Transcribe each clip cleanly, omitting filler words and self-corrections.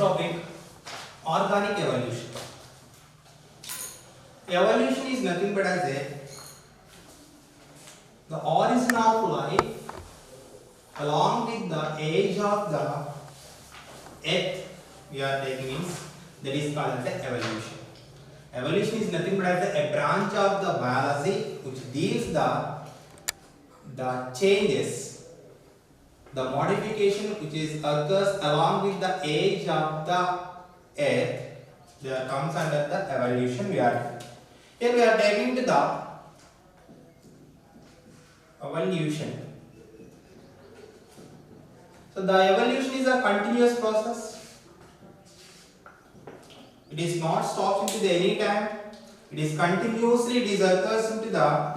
topic, organic evolution. Evolution is nothing but as the origin of life along with the age of the earth we are taking means that is called as the evolution. Evolution is nothing but as a branch of the biology which deals the changes, the modification which is occurs along with the age of the earth. There comes under the evolution. Here we are taking to the evolution. So the evolution is a continuous process. It is not stopped into the any time. It is continuously occurs into the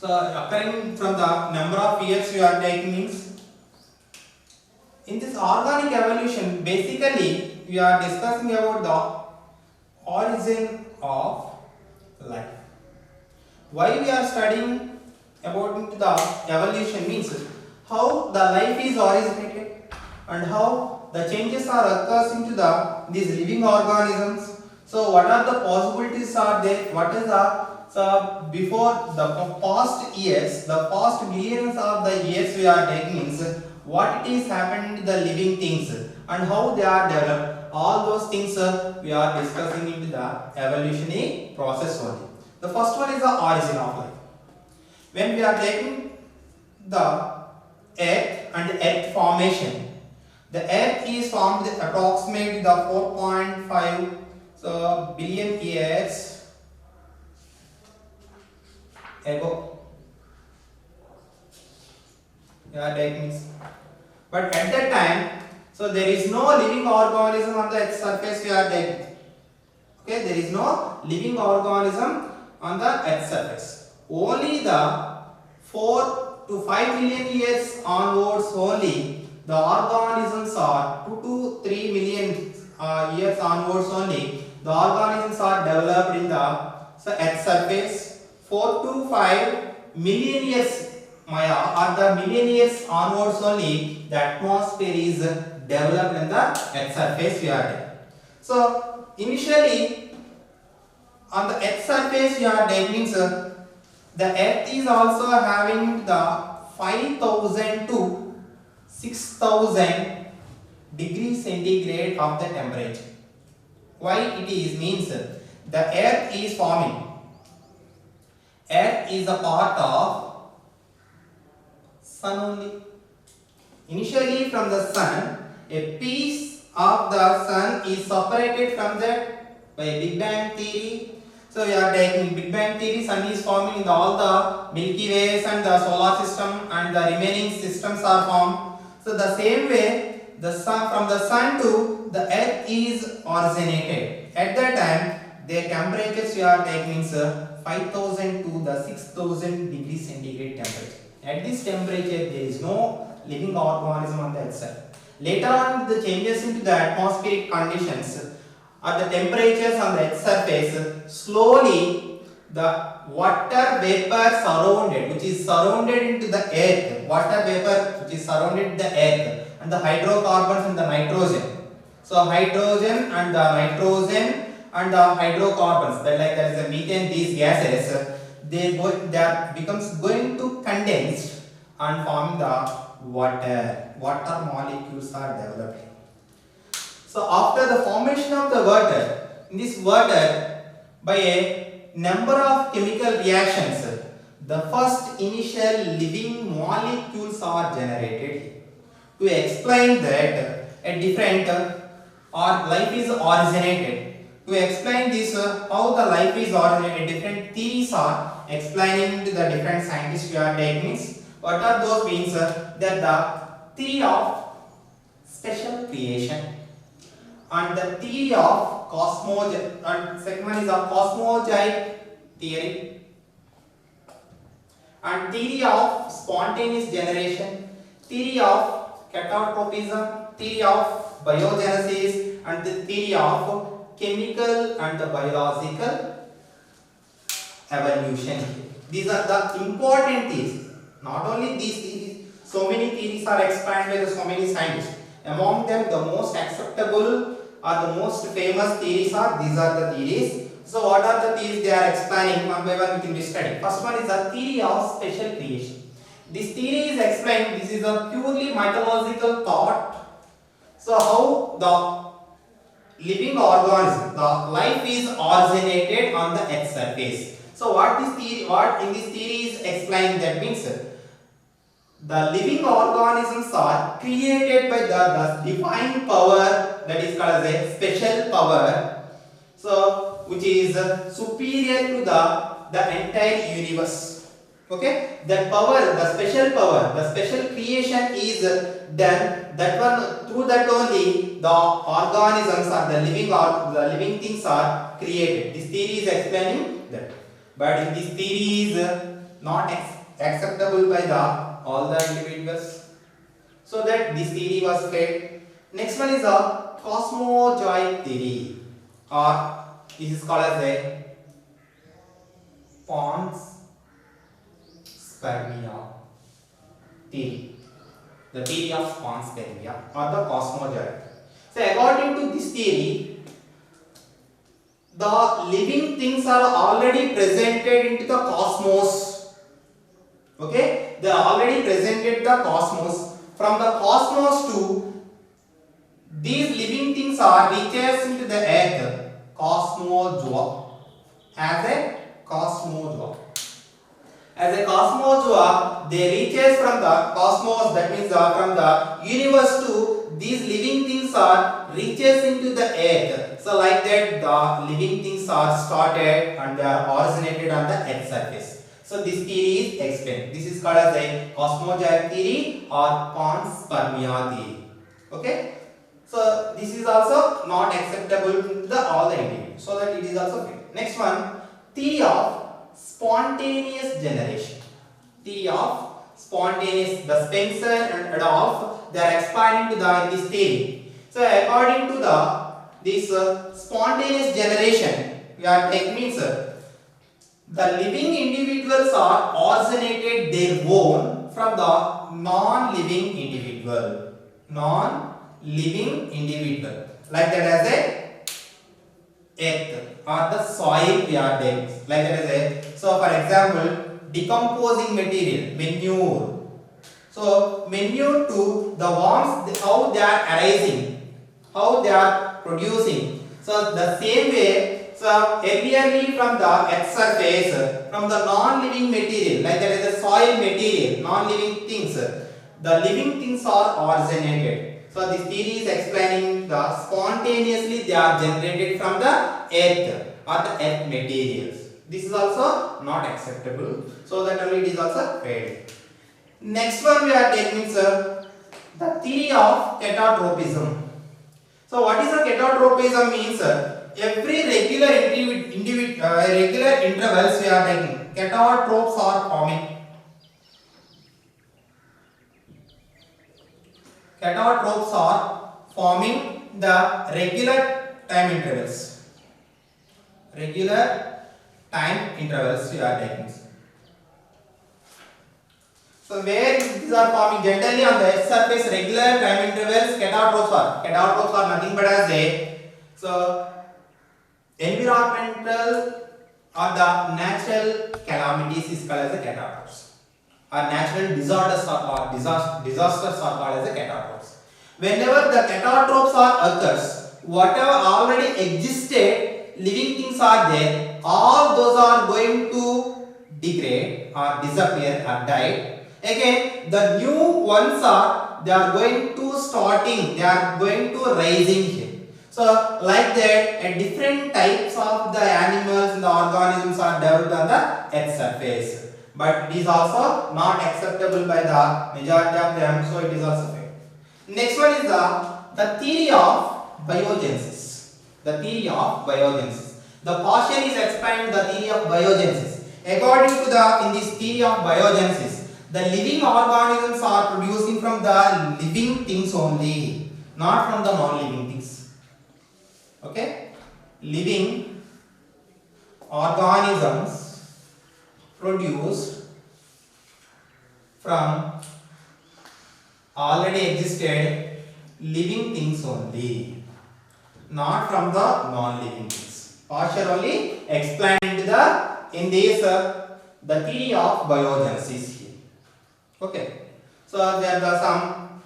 occurring from the number of years we are taking means. In this organic evolution, basically we are discussing about the origin of life. Why we are studying about the evolution means how the life is originated and how the changes are occurs into these living organisms. So what are the possibilities are there? What is before the past years, the past millions of the years we are taking means what it is happening to the living things and how they are developed. All those things we are discussing into the evolutionary process only. The first one is the origin of life. When we are taking the earth and earth formation, the earth is formed approximately the 4.5 billion years ago. But at that time, so there is no living organism on the earth's surface we are taking. Okay, there is no living organism on the earth's surface. Only the 4 to 5 million years onwards only the organisms are 2 to 3 million years onwards only the organisms are developed in the earth's surface. 4 to 5 million years or the million years onwards only the atmosphere is developed in the earth's surface we are taking. So initially on the earth's surface we are taking the earth is also having the 5000 to 6000 degrees centigrade of the temperature. Why it is means the earth is forming. Earth is a part of sun only. Initially from the sun, a piece of the sun is separated from that by Big Bang theory. So we are taking Big Bang theory, sun is forming in all the Milky Ways and the solar system and the remaining systems are formed. So the same way the sun, from the sun to the earth is originated. At that time the temperatures we are taking means 5000 to the 6000 degrees centigrade temperature. At this temperature there is no living organism on the earth side. Later on the changes into the atmospheric conditions at the temperatures on the earth's surface, slowly the water vapor surrounded which is surrounded into the earth, water vapor which is surrounded the earth and the hydrocarbons and the nitrogen. So hydrogen and the nitrogen and the hydrocarbons, that is the methane, these gases they becomes going to condense and form the water molecules are developed. So after the formation of the water, in this water by a number of chemical reactions the first initial living molecules are generated. To explain that a different life is originated. To explain this how the life is originated, different theories are explaining to the different scientists we are taking. What are those means? That the theory of special creation and the theory of cosmogeny, and second one is a cosmogeny theory, and theory of spontaneous generation, theory of catatropism, theory of biogenesis, and the theory of chemical and the biological evolution. These are the important theories. Not only these theories, so many theories are explained by so many scientists. Among them, the most acceptable or the most famous theories are these are the theories. So what are the theories they are explaining? One by one we can be studying. First one is the theory of special creation. This theory is explained. This is a purely mythological thought. So how the living organism, the life is originated on the earth surface. So what in this theory is explained, that means the living organisms are created by the divine power, that is called as a special power. So which is superior to the entire universe. Okay, that power, the special power, the special creation is done. That one, through that only the organisms or the living things are created. This theory is explaining that. But in this theory is not acceptable by all the individuals. So that this theory was failed. Next one is a cosmozoic theory, or this is called as a panspermia theory. The theory of panspermia or the cosmozoic. So according to this theory, the living things are already presented into the cosmos. Okay, they are already presented the cosmos. From the cosmos to these living things are reaches into the earth. Cosmozoa. As a cosmozoa, they reaches from the cosmos, that means from the universe to these living things are reaches into the earth. So like that the living things are started and they are originated on the earth surface. So this theory is explained. This is called as a cosmozoic theory or panspermia theory. Okay. So this is also not acceptable to all the individuals. So that it is also failed. Next one, theory of spontaneous generation. Theory of spontaneous. The Spencer and Adolph, they are expanding to in this theory. So according to this spontaneous generation, we are taking means the living individuals are originated their own from the non-living individual. Non-living individual. Like that as a earth or the soil we are taking. Like that as a, so for example, decomposing material, manure. So manure to the worms, how they are arising, how they are producing. So the same way, so earlierly from the earth surface, from the non-living material, like that is the soil material, non-living things, the living things are originated. So this theory is explaining the spontaneously they are generated from the earth or the earth materials. This is also not acceptable. So that only it is also failed. Next one we are taking the theory of catatropism. So what is a catatropism means? Every regular regular intervals we are taking. Catastrophes are forming. Catastrophes are forming the regular time intervals. Regular time intervals we are taking. So where these are forming generally on the earth surface, regular time intervals, catastrophes are. Catastrophes are nothing but as a environmental or the natural calamities is called as a catastrophes. Or natural disasters are called as a catastrophes. Whenever the catastrophes are occurs, whatever already existed, living things are there, all those are going to degrade or disappear or die. Again, the new ones are, they are going to starting, they are going to rising here. So like that, different types of the animals and the organisms are developed on the earth surface. But it is also not acceptable by the majority of them, so it is also failed. Next one is the theory of biogenesis. The theory of biogenesis. The portion is explained the theory of biogenesis. According to in this theory of biogenesis, the living organisms are producing from the living things only, not from the non-living things. Okay, living organisms produced from already existed living things only, not from the non-living things. Partial only explained in this the theory of biogenesis here. Okay. So there are some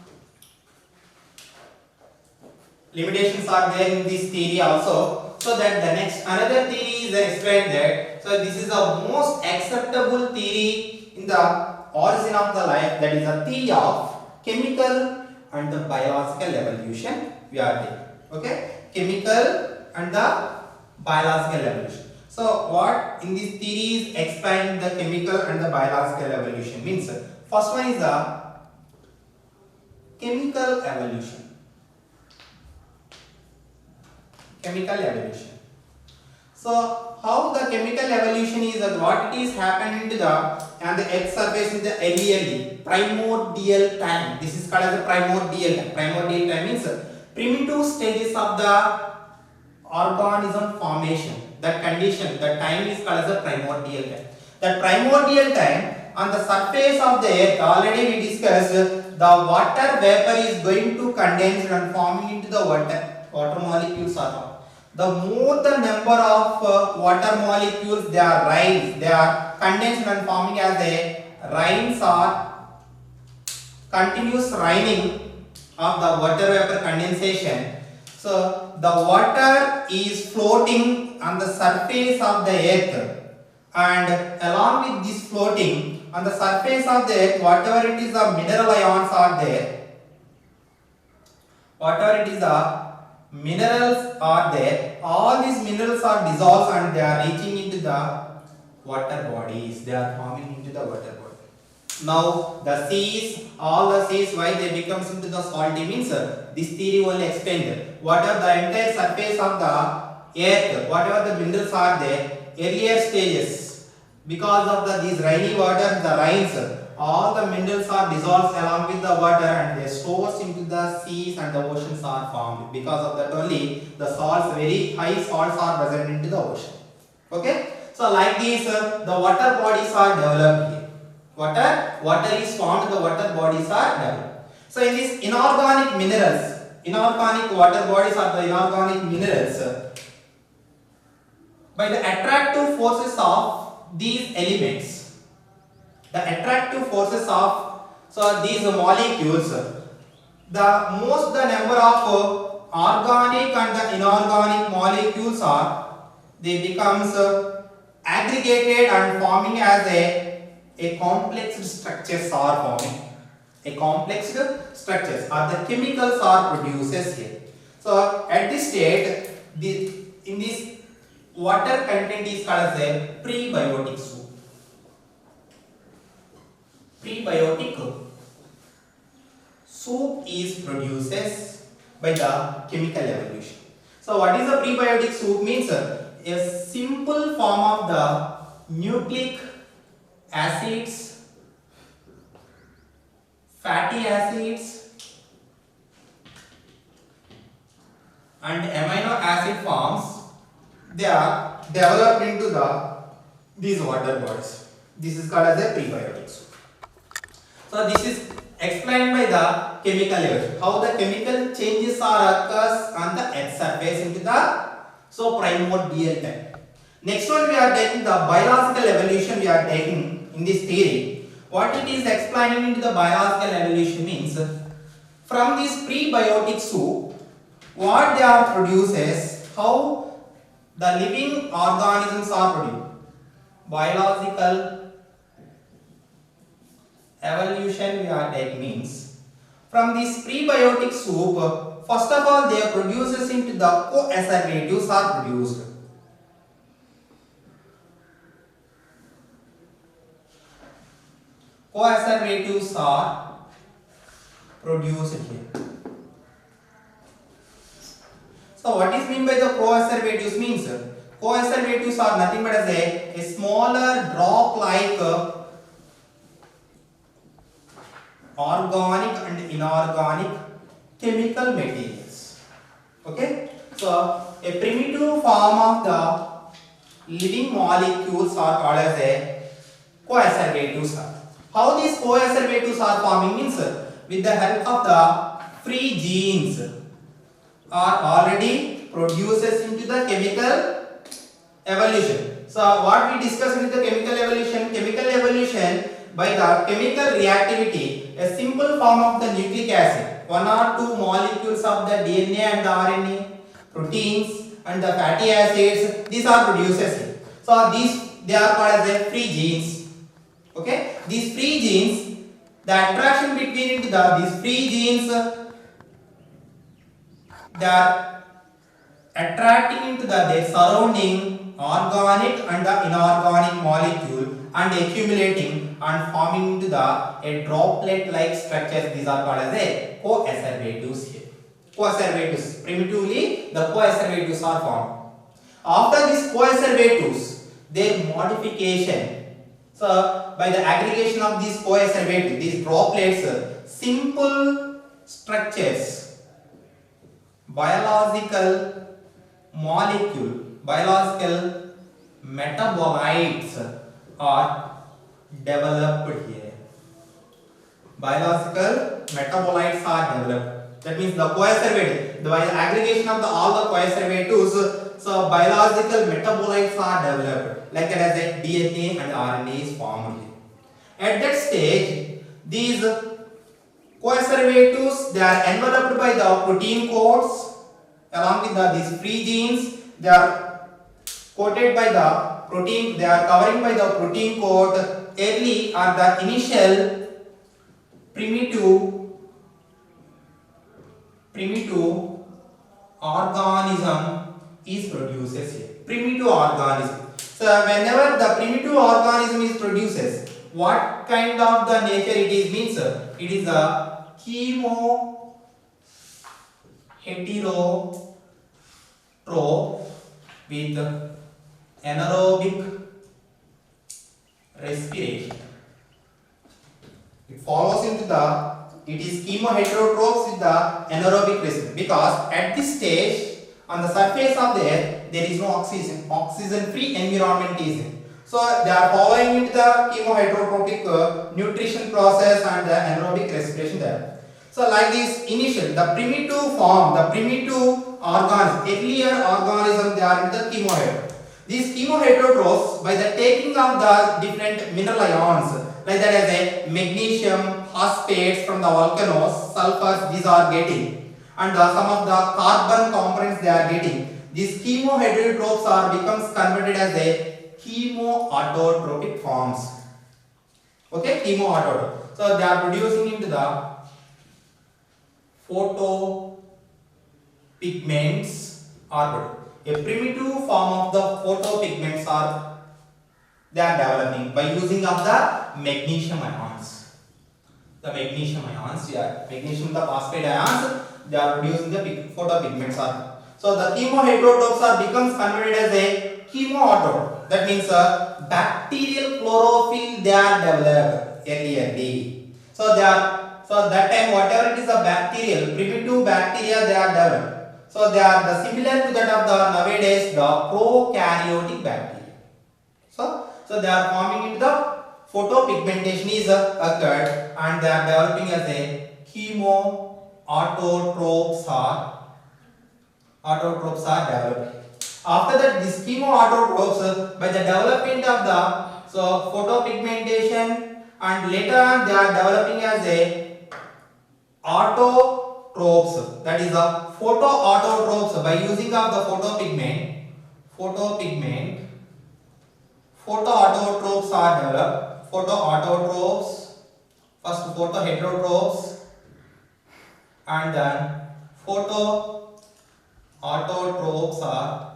limitations are there in this theory also. So that the next another theory is explained that. So this is the most acceptable theory in the origin of the life, that is a theory of chemical and the biological evolution we are taking. Okay, chemical and the biological evolution. So what in this theory is explained the chemical and the biological evolution means. First one is the chemical evolution. Chemical evolution. So how the chemical evolution is what it is happened into the and the earth surface in the early primordial time. This is called as the primordial time. Primordial time means primitive stages of the organism formation. That condition, that time is called as the primordial time. That primordial time, on the surface of the earth, already we discussed, the water vapor is going to condense and forming into the water molecules are formed. The more the number of water molecules they are rise, they are condensed and forming as a rains or continuous raining of the water vapor condensation. So the water is floating on the surface of the earth, and along with this floating on the surface of the earth, whatever it is the mineral ions are there, whatever it is the minerals are there, all these minerals are dissolved and they are reaching into the water bodies, they are forming into the water body. Now the seas, all the seas, why they becomes into the salty means this theory will explain what are the entire surface of the earth, whatever the minerals are there, earlier stages, because of these rainy water, the rains, all the minerals are dissolved along with the water and they stores into the seas and the oceans are formed. Because of that only the salts, very high salts are present into the ocean. Okay, so like this the water bodies are developed here. Water is formed, the water bodies are developed. So in these inorganic minerals, inorganic water bodies are the inorganic minerals, by the attractive forces of these elements, the attractive forces of these molecules, the number of organic and the inorganic molecules are, they becomes aggregated and forming as a complex structures are forming. A complex structures or the chemicals are produces here. So at this state, in this water content is called as a prebiotic soup. Prebiotic soup is produces by the chemical evolution. So what is a prebiotic soup means? A simple form of the nucleic acids, fatty acids and amino acid forms, they are developed into these water bodies. This is called as a prebiotic soup. So this is explained by the chemical evolution. How the chemical changes are occurs on the earth surface into the primordial time. Next one we are taking the biological evolution we are taking in this theory. What it is explaining into the biological evolution means, from this prebiotic soup, what they are produces, how the living organisms are produced. Biological evolution we are taking means, from this prebiotic soup, first of all they produces into the co-asservatives are produced. Co-asservatives are produced here. So what is meant by the co-asservatives means? Co-asservatives are nothing but as a smaller drop like organic and inorganic chemical materials. Okay, so a primitive form of the living molecules are called as a co-asservatives. How these co-asservatives are forming means, with the help of the free genes are already produces into the chemical evolution. So what we discussed in the chemical evolution by the chemical reactivity, a simple form of the nucleic acid, one or two molecules of the DNA and the RNA, proteins and the fatty acids, these are produces. So these they are called as a free genes. Okay, these free genes, the attraction between these free genes, they are attracting into their surrounding organic and the inorganic molecule and accumulating and forming into a droplet like structures. These are called as a coacervatives here. Coacervatives, primitively the coacervatives are formed. After these coacervatives, their modification, so by the aggregation of these coacervatives, these droplets, simple structures, biological molecule, biological metabolites are developed here. Biological metabolites are developed. That means the coacervative, by the aggregation of all the coacervatives, so biological metabolites are developed, like as a DNA and RNA is formed here. At that stage, these coacervatives, they are enveloped by the protein coats. Along with these free genes, they are coated by the protein, they are covering by the protein coat. Early or the initial primitive organism is produced here. Primitive organism. So whenever the primitive organism is produced, what kind of the nature it is means? It is a chemo heterotroph with anaerobic respiration. It follows into it is chemoheterotrophs with the anaerobic respiration, because at this stage on the surface of the earth there is no oxygen free environment is. So they are following into the chemoheterotrophic nutrition process and the anaerobic respiration there. So like this initial, the primitive form, the primitive organism, earlier organism, they are in the chemoheterotrophs. These chemoheterotrophs, by the taking of the different mineral ions, like that as a magnesium, phosphates from the volcanoes, sulfurs, these are getting, and some of the carbon components they are getting. These chemoheterotrophs are becomes converted as a chemoautotropic forms. Okay, chemoautotrophs. So they are producing into the photopigments are a primitive form of the photopigments are they are developing by using of the magnesium ions. The magnesium ions, yeah, magnesium the phosphate ions, they are producing the photopigments are. So the chemoheterotrophs are becomes converted as a chemoautotroph. That means bacterial chlorophyll they are developed early. So they are. So that time whatever it is a bacterial, primitive bacteria they are developed. So they are the similar to that of the nowadays the prokaryotic bacteria. So they are forming into the photopigmentation is occurred and they are developing as a chemoautotrophs are developed. After that this chemoautotrophs by the development of the photopigmentation and later on they are developing as a autotrophs, that is a photoautotrophs by using of the photoautotrophs are developed. Photoautotrophs, first photoheterotrophs and then photoautotrophs are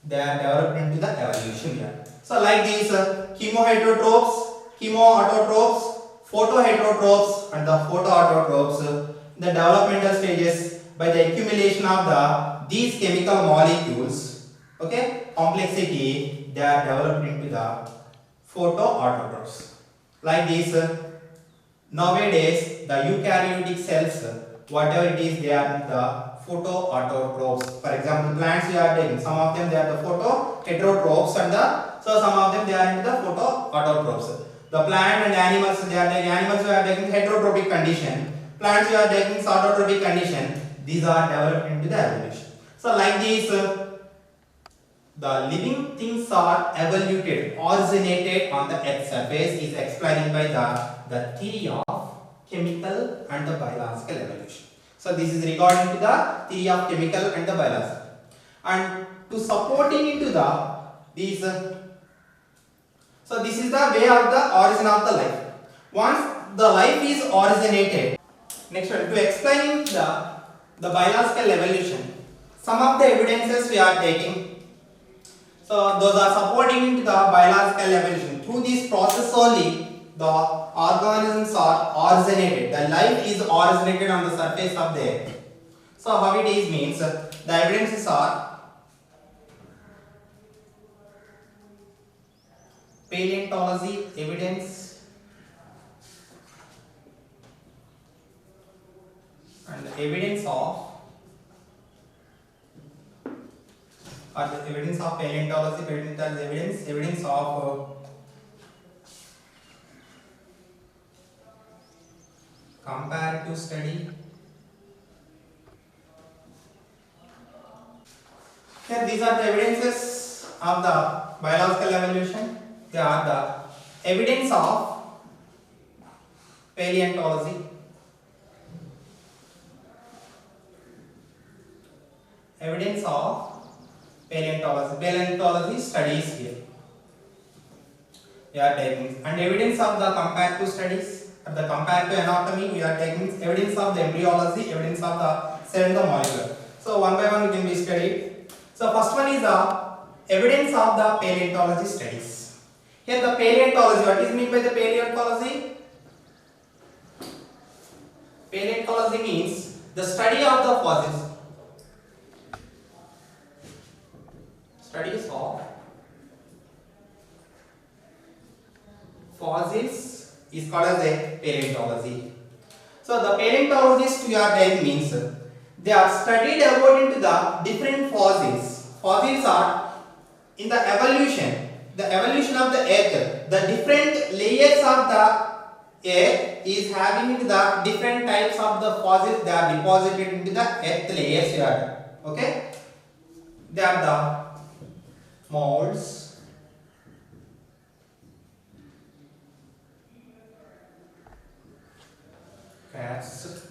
they are developed into the evolution here. So like these chemoheterotrophs, chemoautotrophs, photoheterotrophs and the photoautotrophs, the developmental stages by the accumulation of these chemical molecules, okay, complexity, they are developed into the photoautotrophs. Like this, nowadays the eukaryotic cells, whatever it is, they are the photoautotrophs. For example, plants we are taking, some of them they are the photoheterotrophs and some of them they are into the photoautotrophs. The plant and animals, they are taking animals we are taking heterotrophic condition. plants we are taking sort of trophic condition, these are developed into the evolution. So like this, the living things are evoluted, originated on the earth surface is explained by the theory of chemical and the biological evolution. So this is regarding to the theory of chemical and the biological. And to supporting into the these so this is the way of the origin of the life. Once the life is originated, next one, to explain the biological evolution, some of the evidences we are taking. So those are supporting into the biological evolution. Through this process only, the organisms are originated. The life is originated on the surface of the earth. So how it is means, the evidences are paleontology evidence and the evidence of the evidence of paleontology, evidence of comparative study. Here these are the evidences of the biological evolution. They are the evidence of paleontology, evidence of paleontology studies here. We are taking, and evidence of the comparative studies, the comparative anatomy, we are taking evidence of the embryology, evidence of the cell and the molecular. So one by one we can be studied. So first one is the evidence of the paleontology studies. Here the paleontology, what is meant by the paleontology? Paleontology means the study of the fossils. Studies of fossils is called as a paleontology. So the paleontologist we are taking means they are studied about into the different fossils. Fossils are in the evolution of the earth. The different layers of the earth is having the different types of the fossils. They are deposited into the earth layers here. Okay, they are the molds, cats,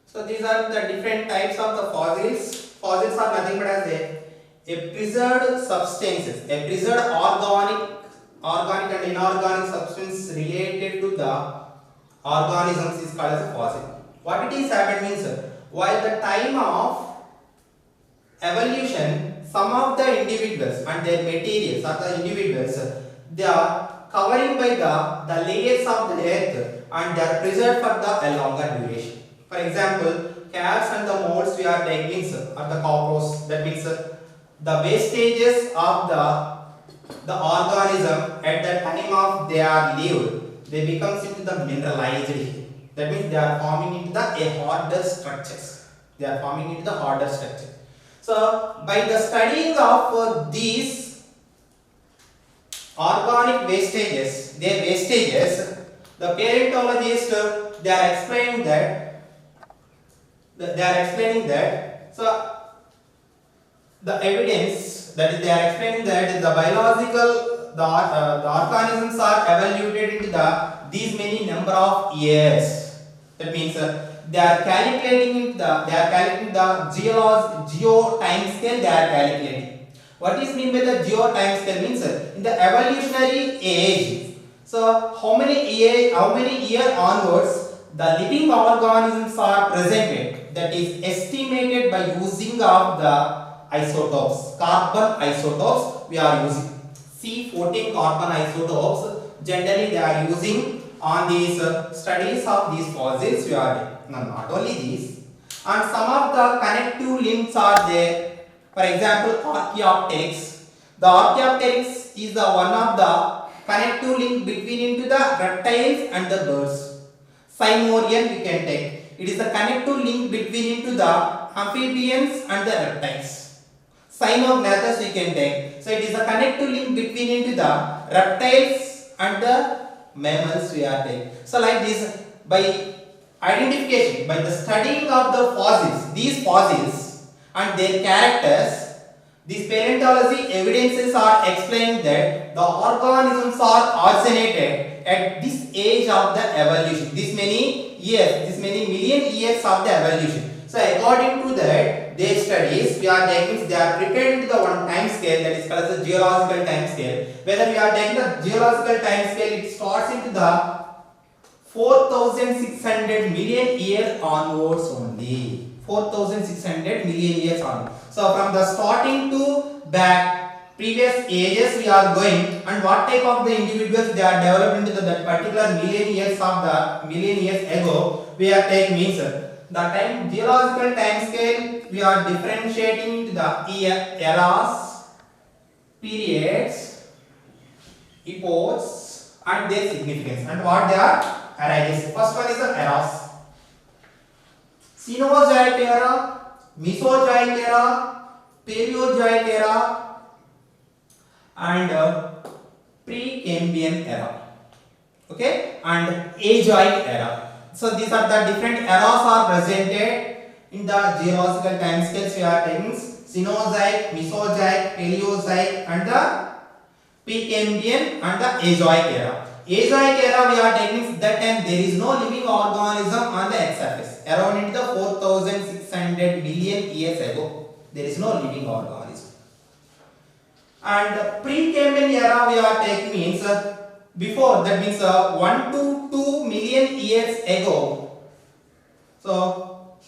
so these are the different types of the fossils. Fossils are nothing but as a preserved substances, a preserved organic and inorganic substance related to the organisms is called as a fossil. What it is happened means, while the time of evolution, some of the individuals and their materials or the individuals, they are covering by the layers of the earth and they are preserved for the longer duration. For example, cats and the molds we are taking are the cockroach. That means the wastages of the organism at the time of they are lived, they becomes into the mineralized. That means they are forming into the harder structures. They are forming into the harder structure. So by the studying of these organic wastages, their wastages, the paleontologists they are explaining that. So the evidence that is they are explaining that the biological the organisms are evaluated into these many number of years. That means they are calculating the geo time scale. They are calculating. What is mean by the geo time scale means in the evolutionary age. So how many year onwards the living organisms are presented. That is estimated by using of the isotopes, carbon isotopes we are using. C14 carbon isotopes generally they are using on these studies of these fossils we are doing. Now, not only these, and some of the connective links are there. For example, Archaeopteryx. The Archaeopteryx is the one of the connective link between into the reptiles and the birds. Simorean we can take. It is a connective link between into the amphibians and the reptiles. Cynognathus we can take. So it is a connective link between into the reptiles and the mammals we are taking. So like this, by identification, by the studying of the fossils, these fossils and their characters, these paleontology evidences are explaining that the organisms are originated at this age of the evolution. This many years, this many million years of the evolution. So according to that, their studies, we are taking, they are prepared into the one time scale, that is called as the geological time scale. Whether we are taking the geological time scale, it starts into the 4,600 million years onwards only. 4,600 million years on. So from the starting to back previous ages we are going, and what type of the individuals they are developed into that particular million years ago we are taking means the time geological time scale we are differentiating into the eras, periods, epochs and their significance and what they are arises. First one is the eras. Cenozoic era, Mesozoic era, Paleozoic era and Precambrian era. Okay, and Azoic era. So these are the different eras are presented in the geological time scales we are taking: Cenozoic, Mesozoic, Paleozoic and the Precambrian and the Azoic era. Azoic era we are taking that time there is no living organism on the earth surface. Around into the 4,600 million years ago, there is no living organism. And Precambrian era we are taking means before, that means 1 to 2 million years ago. So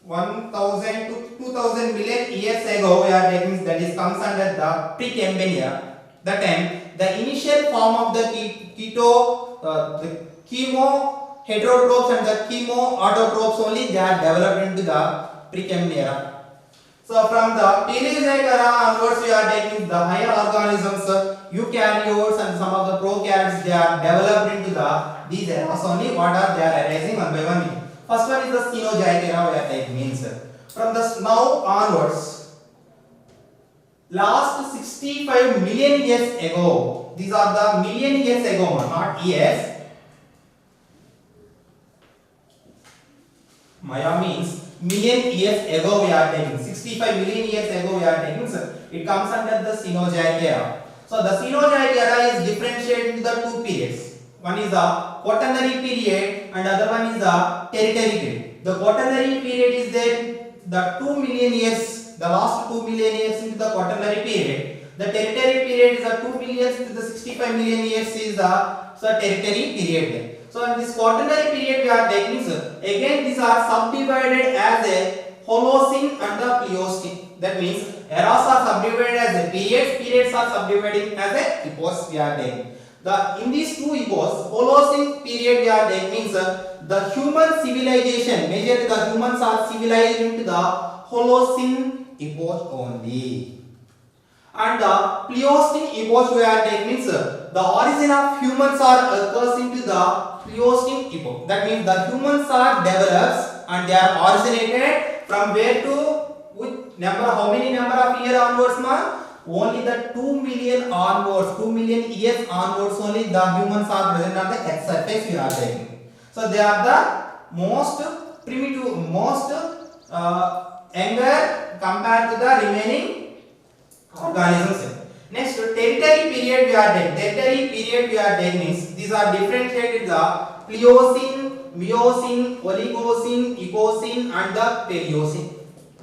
1,000 to 2,000 million years ago we are taking, that is comes under the Precambrian era. That time the initial form of the the chemo heterotrophs and the chemoautotropes only they are developed into the Precambrian era. So from the Paleozoic era onwards we are taking the higher organisms, eukaryotes and some of the prokaryotes, they are developed into these eras only. What are they are arising one by one. First one is the Cenozoic era we are taking means from the now onwards, last 65 million years ago, these are the million years ago, not years. Maya means million years ago we are taking, 65 million years ago we are taking, it comes under the Cenozoic era. So the Cenozoic era is differentiated into the two periods. One is the Quaternary period and other one is the Tertiary period. The Quaternary period is there, the 2 million years, the last 2 million years into the Quaternary period. The Tertiary period is the 2 million to the 65 million years is the Tertiary period. So in this Quaternary period we are taking, again these are subdivided as a Holocene and the Pliocene. That means eras are subdivided as a periods are subdivided as a epochs we are taking. In these two epochs, Holocene period we are taking means the human civilization, majorly the humans are civilized into the Holocene epoch only. And the Pliocene epoch we are taking means the origin of humans are occurs into the Pliocene epoch. That means the humans are developed and they are originated from where to which number, how many number of years onwards, ma? Only the 2 million onwards, 2 million years onwards only the humans are present on the earth surface we are taking. So they are the most primitive, most younger compared to the remaining organisms. Next, Tertiary period we are taking. Tertiary period we are taking means these are differentiated the Pliocene, Miocene, Oligocene, Eocene and the Paleocene.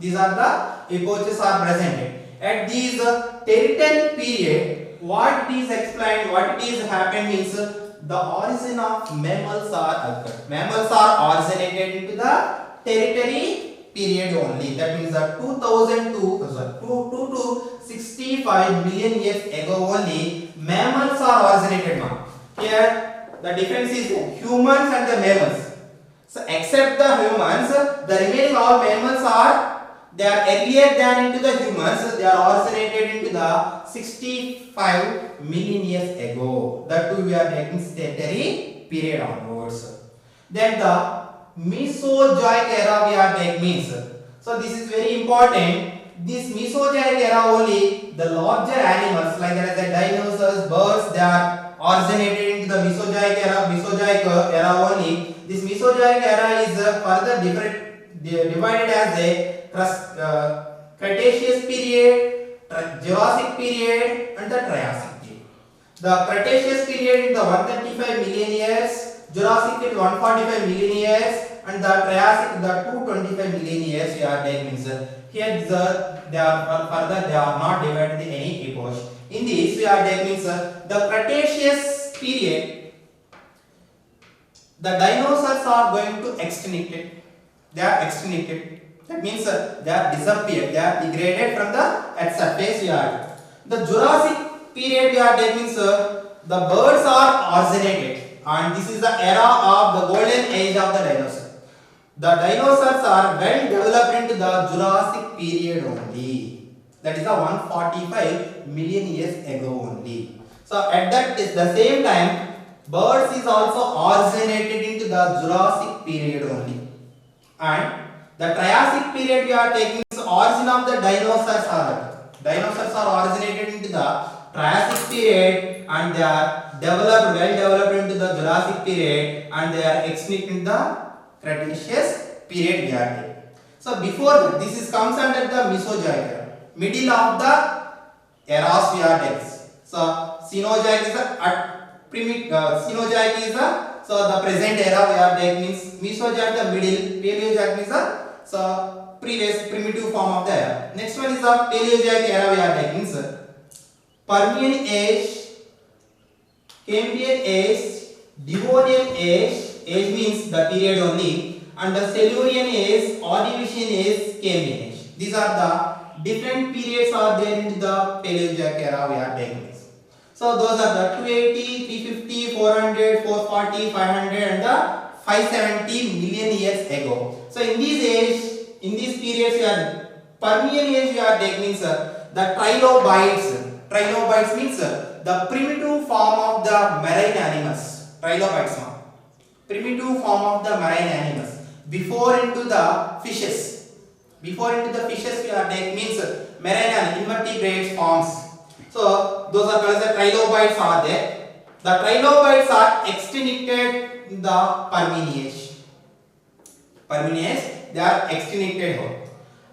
These are the epochs are presented. At these Tertiary period, what it is explained, what it is happened means the origin of mammals are occurred. Mammals are originated into the Tertiary period only. That means the 2 to 65 million years ago only mammals are originated now. Here the difference is humans and the mammals. So except the humans, the remaining all mammals are they are earlier than into the humans. They are originated into the 65 million years ago. That too we are taking Tertiary period onwards. Then the Mesozoic era we are taking means. So this is very important. This Mesozoic era only the larger animals like the dinosaurs, birds, they are originated into the Mesozoic era only. This Mesozoic era is further divided as a Cretaceous period, Jurassic period and the Triassic period. The Cretaceous period is the 135 million years, Jurassic is 145 million years and the Triassic the 225 million years we are taking. Here they are not divided in any epoch. In this we are taking the Cretaceous period, the dinosaurs are going to extincted. They are extincted. That means they are disappeared. They are degraded from the earth's surface. The Jurassic period we are taking the birds are originated, and this is the era of the golden age of the dinosaurs. The dinosaurs are well developed into the Jurassic period only. That is the 145 million years ago only. So at that is the same time, birds is also originated into the Jurassic period only. And the Triassic period we are taking is origin of the dinosaurs are. Dinosaurs are originated into the Triassic period and they are well developed into the Jurassic period and they are extinct in the Cretaceous period we are taking. So before that, this is comes under the Mesozoic era. Middle of the eras we are taking. So Cenozoic is the present era we are taking means Mesozoic the middle, Paleozoic is the previous primitive form of the era. Next one is the Paleozoic era we are taking Permian age, Cambrian age, Devonian age. Age means the period only, and the Silurian age, Ordovician age, Cambrian age. These are the different periods are there in the Paleozoic era we are taking. So those are the 280, 350, 400, 440, 500 and the 570 million years ago. So in these periods we are Permian age we are taking means the trilobites. Trilobites means the primitive form of the marine animals. Trilobites. Primitive form of the marine animals. Before into the fishes. Before into the fishes we are taking means marine and invertebrate forms. So those are called the trilobites are there. The trilobites are extincted in the Permian age. Permian age they are extincted here.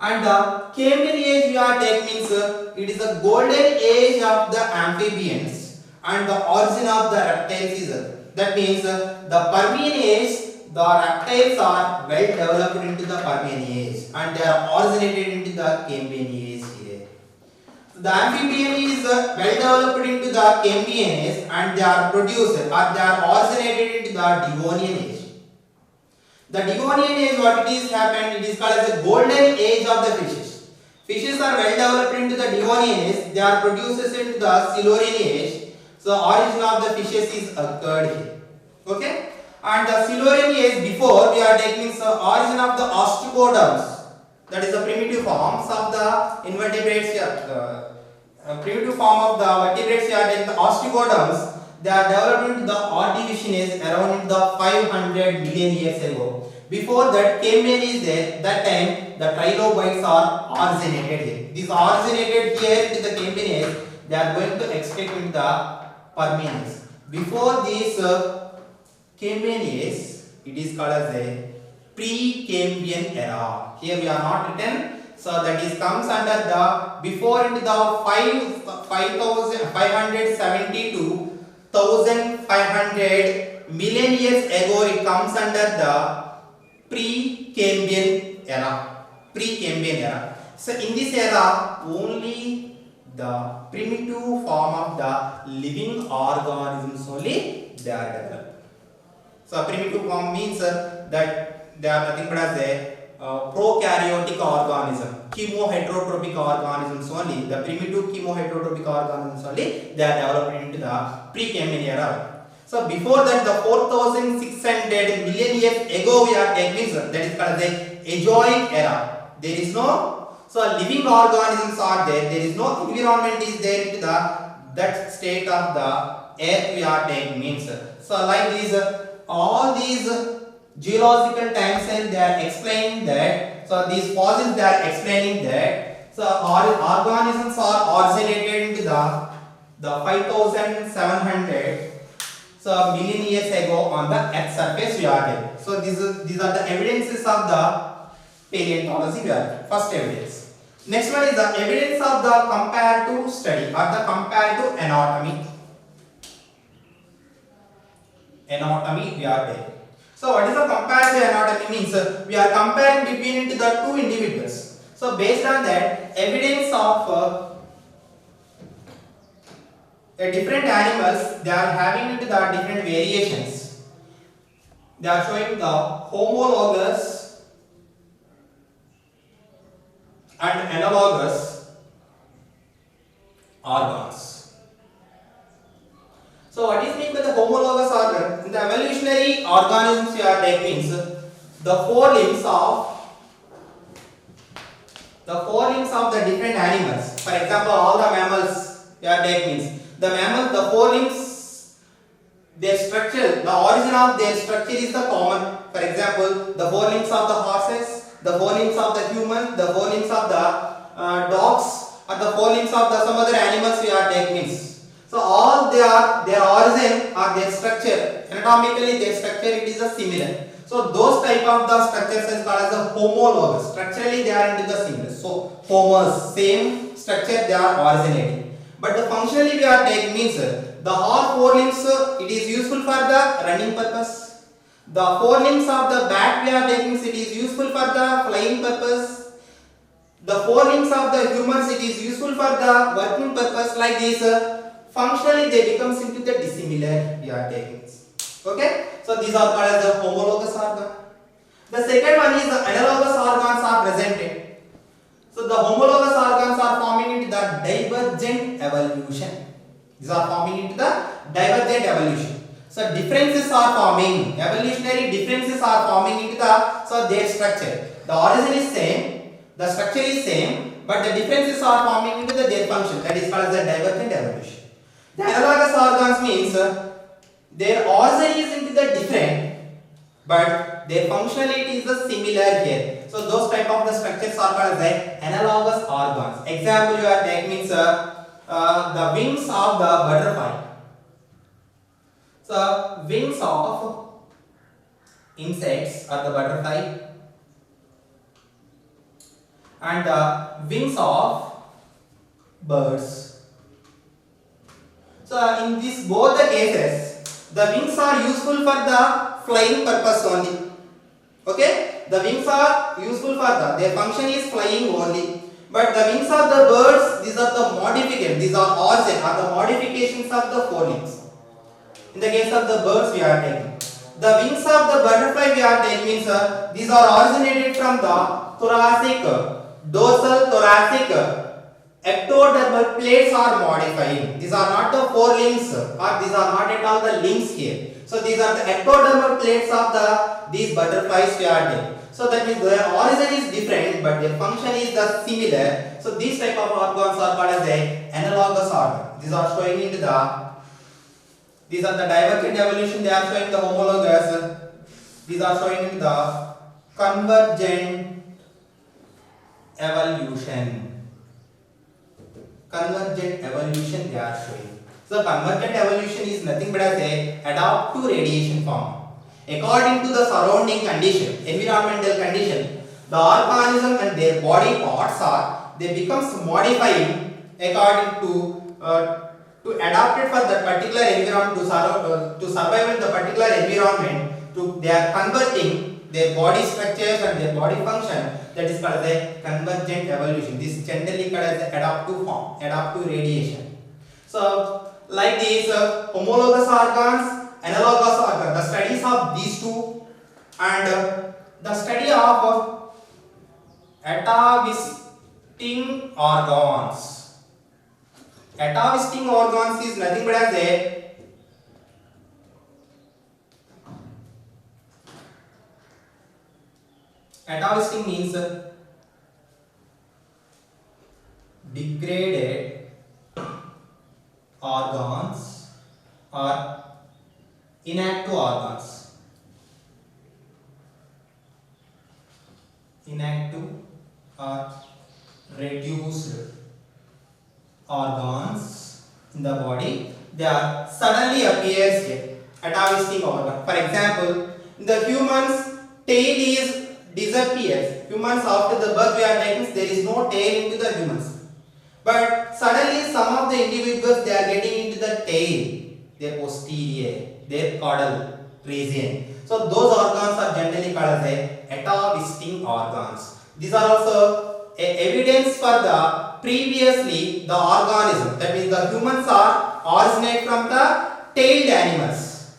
And the Cambrian age we are taking means it is the golden age of the amphibians and the origin of the reptiles is that means the Permian age, the reptiles are well developed into the Permian age and they are originated into the Cambrian age here. The amphibian is well developed into the Cambrian age and they are produced or they are originated into the Devonian age. The Devonian age, what it is happened, it is called as the golden age of the fishes. Fishes are well developed into the Devonian age, they are produced into the Silurian age. So origin of the fishes is occurred here. Okay? And the Silurian age before we are taking the origin of the osteopods. That is the primitive forms of the invertebrates here. Primitive form of the vertebrates here taking the osteopods. They are developed into the Ordovician age around the 500 million years ago. Before that Cambrian is there, that time the trilobites are originated here. These originated here into the Cambrian age, they are going to extinct in the Permian age. Before this Cambrian age, it is called as a pre-Cambrian era. Here we are not written, so that is comes under the before into the 570 to 1500 million years ago. It comes under the pre-Cambrian era. Pre-Cambrian era. So in this era, only the primitive form of the living organisms only they are developed. So primitive form means that they are nothing but as a prokaryotic organism, chemoheterotropic organisms only. The primitive chemoheterotropic organisms only they are developed into the pre-Cambrian era. So before that, the 4600 million years ago we are taking that is called the Ajoic era. There is no So living organisms are there. There is no environment is there to the that state of the earth we are taking means. So like these all these geological time scale they are explaining that. So these fossils they are explaining that. So organisms are originated into the 5700 so million years ago on the earth surface we are there. So these are the evidences of the paleontology we are there. First evidence. Next one is the evidence of the comparative study or the comparative anatomy. Anatomy we are there. So what is the comparative anatomy means? We are comparing between the two individuals. So based on that, evidence of different animals they are having the different variations. They are showing the homologous and analogous organs. So what is meant by the homologous organ? In the evolutionary organisms we are taking means the four limbs of the different animals. For example, all the mammals we are taking means the mammals, the four limbs, their structure, the origin of their structure is the common. For example, the four limbs of the horses, the four limbs of the human, the four limbs of the dogs, or the four limbs of the some other animals we are taking means. So all their origin or their structure, anatomically their structure it is a similar. So those type of the structures is called as the homologous. Structurally they are into the similar. So homos, same structure they are originating. But the functionally we are taking means the all four limbs it is useful for the running purpose. The four limbs of the bat we are taking it is useful for the flying purpose. The four limbs of the humans it is useful for the working purpose like this. Functionally they becomes into the dissimilar we are taking. Okay, so these are called as the homologous organ. The second one is the analogous organs are presented. So the homologous organs are forming into the divergent evolution. These are forming into the divergent evolution. So differences are forming, evolutionary differences are forming into the so their structure. The origin is same, the structure is same, but the differences are forming into their function. That is called as the divergent evolution. The analogous organs means their origin is into the different, but their functionality is the similar here. So those type of the structures are called as the analogous organs. Example you are taking means the wings of the butterfly. So wings of insects or the butterfly and the wings of birds. So in these both the cases, the wings are useful for the flying purpose only. Okay, the wings are useful for their function is flying only. But the wings of the birds, these are the modifications, these are origin or the modifications of the forelimbs. In the case of the birds we are taking. The wings of the butterfly we are taking means these are originated from the thoracic, dorsal thoracic, ectodermal plates are modifying. These are not the forelimbs or these are not at all the limbs here. So these are the ectodermal plates of these butterflies we are taking. So that means their origin is different but their function is the similar. So these type of organs are called as the analogous organ. These are showing into these are the divergent evolution, they are showing the homologous. These are showing in the convergent evolution. Convergent evolution they are showing. So convergent evolution is nothing but as a adapt to radiation form. According to the surrounding condition, environmental condition, the organism and their body parts are they becomes modifying according to adapt it for that particular environment to survive in the particular environment. They are converting their body structures and their body function. That is called the convergent evolution. This is generally called as the adaptive form, adaptive radiation. So like these homologous organs, analogous organs, the studies of these two and the study of atavistic organs. Atavistic organs is nothing but as a atavistic means inactive or reduced organs in the body, they are suddenly appears here, atavistic organ. For example, in the humans, tail is disappears. Humans after the birth we are taking, there is no tail into the humans. But suddenly some of the individuals they are getting into the tail, their posterior, their caudal region. So those organs are generally called as atavistic organs. These are also evidence for the previously the organism, that means the humans are originate from the tailed animals.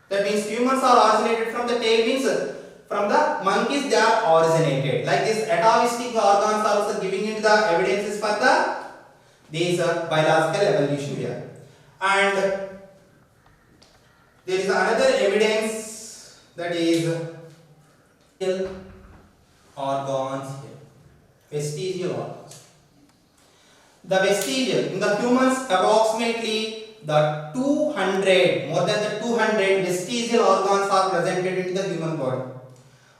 That means humans are originated from the tail, means from the monkeys they are originated. Like this atavistic organs are also giving into the evidences for the these biological evolution here. And there is another evidence, that is organs here, vestigial organs. The vestigial in the humans approximately the 200, more than the 200 vestigial organs are presented in the human body.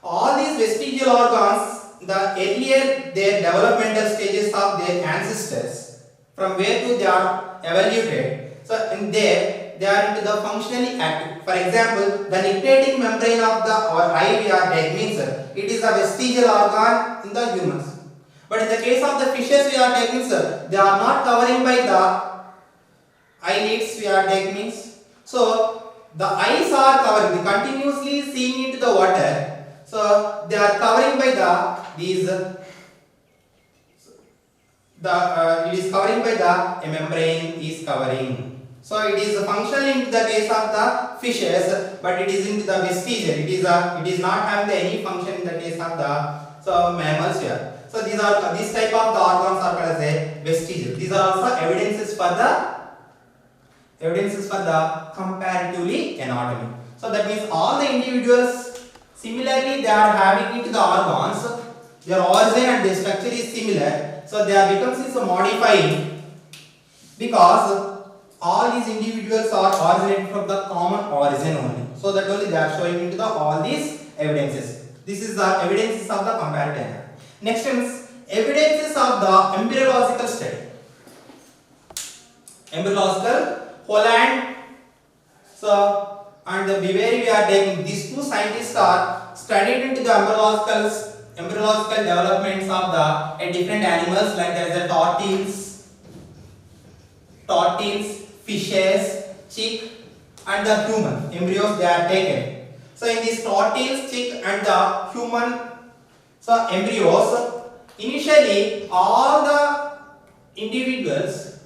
All these vestigial organs, the earlier their developmental stages of their ancestors, from where to they are evaluated. So in there they are into the functionally active. For example, the nictitating membrane of the eye we are taking means it is a vestigial organ in the humans. But in the case of the fishes we are taking, sir, they are not covering by the eyelids we are taking means. So the eyes are covering, they continuously seeing into the water. So they are covering by the these it is covering by the a membrane is covering. So it is functional in the case of the fishes, but it is into the vestigial. It is not having any function in the case of the mammals here. So these type of the organs are called as a vestigial. These are also evidences for the comparatively anatomy. So that means all the individuals similarly they are having into the organs, their origin and their structure is similar. So they are becomes modifying because all these individuals are originated from the common origin only. So that only they are showing into the all these evidences. This is the evidences of the comparative anatomy. Next is evidences of the embryological study. Embryological, Holland, so and the Bavary we are taking. These two scientists are studied into the embryological developments of the different animals, like there is a tortoise, fishes, chick, and the human embryos they are taken. So in this tortoise, chick, and the human embryos, initially all the individuals,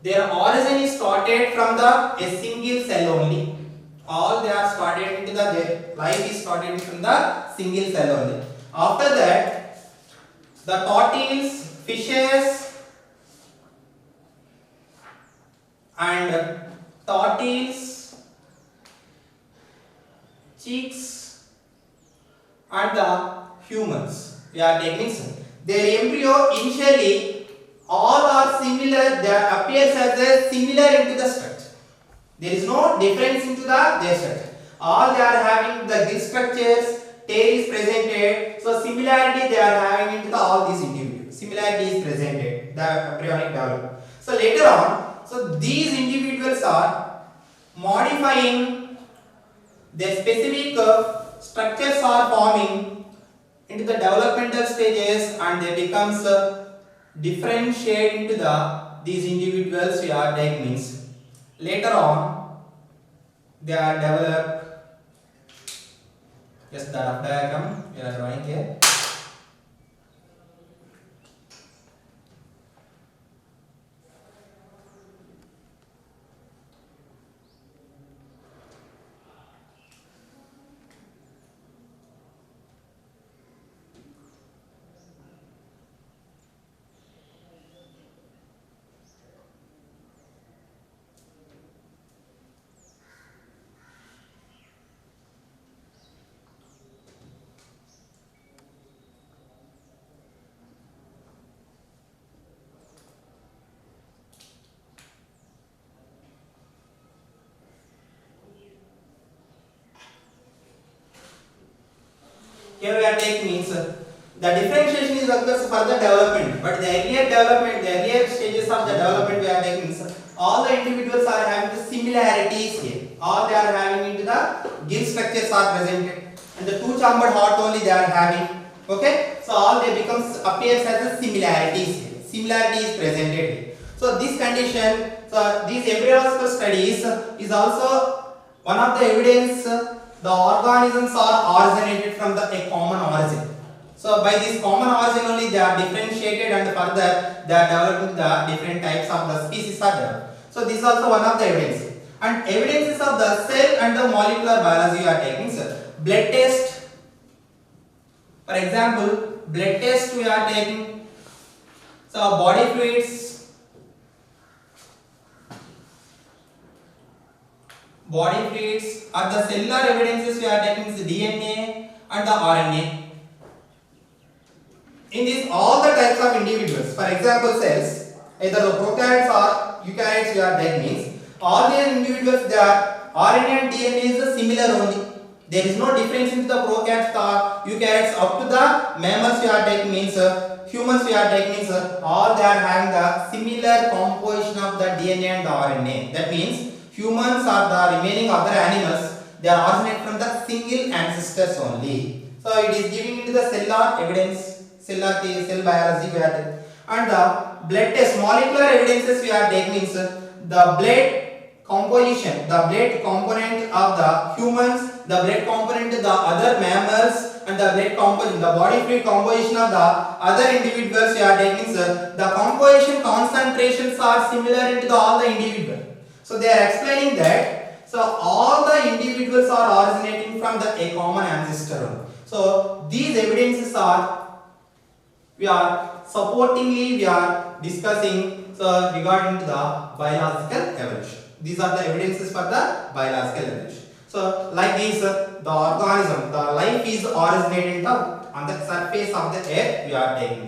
their origin is started from a single cell only. All they are started into their life is started from the single cell only. After that, the tortoise, fishes, and chicks, and the humans we are taking. Their embryo initially all are similar. They appears as a similar into the structure. There is no difference into their structure. All they are having the gill structures, tail is presented. So similarity they are having into all these individuals. Similarity is presented, the embryonic development. So later on, so these individuals are modifying their specific structures are forming into the developmental stages, and they becomes differentiate into these individuals we are taking means. Later on, they are developed. Yes, the diagram we are drawing here. Here we are taking means The differentiation is occurs for the development, but the earlier development, the earlier stages of the development we are taking, all the individuals are having the similarities here. All they are having into the gill structures are presented, and the two chambered heart only they are having. Okay, so all they becomes appears as the similarities here. Similarity is presented here. So this condition, so these embryological studies is also one of the evidence the organisms are originated from a common origin. So by this common origin only they are differentiated, and further they are developing the different types of the species are there. So this is also one of the evidence. And evidences of the cell and the molecular biology you are taking, sir. Blood test. For example, blood test we are taking. So body fluids. Body fluids are the cellular evidences we are taking, is DNA and the RNA. In these all the types of individuals, for example cells, either the prokaryotes or eukaryotes we are taking, means all these individuals their RNA and DNA is similar only. There is no difference in the prokaryotes or eukaryotes up to the mammals we are taking, means humans we are taking, means all they are having the similar composition of the DNA and the RNA. That means humans or the remaining other animals, they are originated from the single ancestors only. So it is giving into the cellular evidence, cell biology we are taking. And the blood test, molecular evidences we are taking, means the blood composition, the blood component of the humans, the blood component of the other mammals, and the blood composition, the body fluid composition of the other individuals we are taking, the composition concentrations are similar into all the individuals. So they are explaining that so all the individuals are originating from a common ancestor. So these evidences are we are supportingly we are discussing regarding to the biological evolution. These are the evidences for the biological evolution. So like this, the organism, the life is originated on the surface of the earth we are taking.